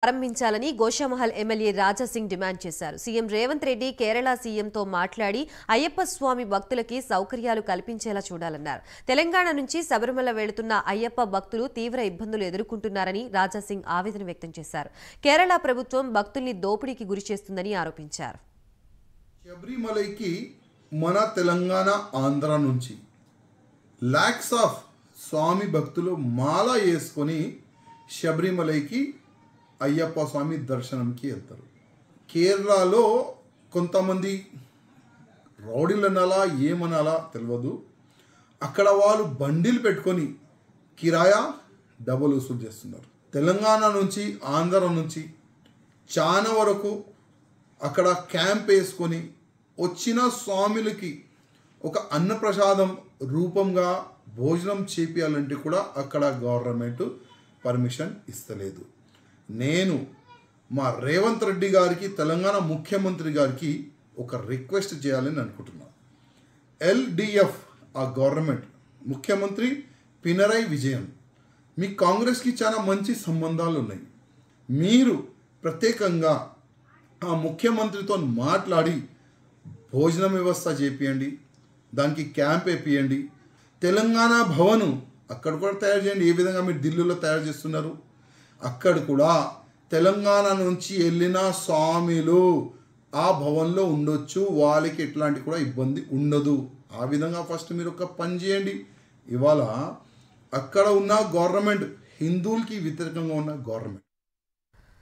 ప్రారంభించాలని Goshamahal MLA Raja Singh demand చేశారు. CM Revanth Reddy Kerala సీఎంతో మాట్లాడి అయ్యప్ప స్వామి భక్తులకి సౌకర్యాలు కల్పించేలా చూడాలన్నారు. తెలంగాణ నుంచి శబరిమల వెళుతున్న అయ్యప్ప భక్తులు తీవ్ర ఇబ్బందులు ఎదుర్కొంటున్నారని రాజాసింగ్ ఆవేదన వ్యక్తం చేశారు. కేరళ ప్రభుత్వం భక్తుల్ని దోపిడీకి గురి చేస్తుందని ఆరోపించారు. శబరిమలైకి మన తెలంగాణ ఆంధ్ర నుంచి లాక్స్ ఆఫ్ స్వామి భక్తులు మాల వేసుకొని శబరిమలైకి అయ్యప్ప స్వామి దర్శనంకి వెళ్తారు. కేరళలో కొంతమంది రౌడీలు అనాలా ఏమనాలా తెలియదు, అక్కడ వాళ్ళు బండిలు పెట్టుకొని కిరాయా డబుల్ వసూలు చేస్తున్నారు. తెలంగాణ నుంచి ఆంధ్ర నుంచి చాలా వరకు అక్కడ క్యాంప్ వేసుకొని వచ్చిన స్వాములకి ఒక అన్నప్రసాదం రూపంగా భోజనం చేపియాలంటే కూడా అక్కడ గవర్నమెంట్ పర్మిషన్ ఇస్తలేదు. నేను మా రేవంత్ రెడ్డి గారికి, తెలంగాణ ముఖ్యమంత్రి గారికి ఒక రిక్వెస్ట్ చేయాలని అనుకుంటున్నాను. ఎల్డిఎఫ్ ఆ గవర్నమెంట్ ముఖ్యమంత్రి పినరై విజయన్, మీ కాంగ్రెస్కి చాలా మంచి సంబంధాలు ఉన్నాయి. మీరు ప్రత్యేకంగా ఆ ముఖ్యమంత్రితో మాట్లాడి భోజనం వ్యవస్థ చేపియండి, దానికి క్యాంప్ వేపియండి. తెలంగాణ భవను అక్కడ కూడా తయారు చేయండి. ఏ విధంగా మీరు ఢిల్లీలో తయారు చేస్తున్నారు, అక్కడ కూడా తెలంగాణ నుంచి వెళ్ళిన స్వామిలు ఆ భవన్లో ఉండొచ్చు, వాళ్ళకి ఎట్లాంటి కూడా ఇబ్బంది ఉండదు. ఆ విధంగా ఫస్ట్ మీరు ఒక పని చేయండి. ఇవాళ అక్కడ ఉన్న గవర్నమెంట్ హిందువులకి వ్యతిరేకంగా ఉన్న గవర్నమెంట్.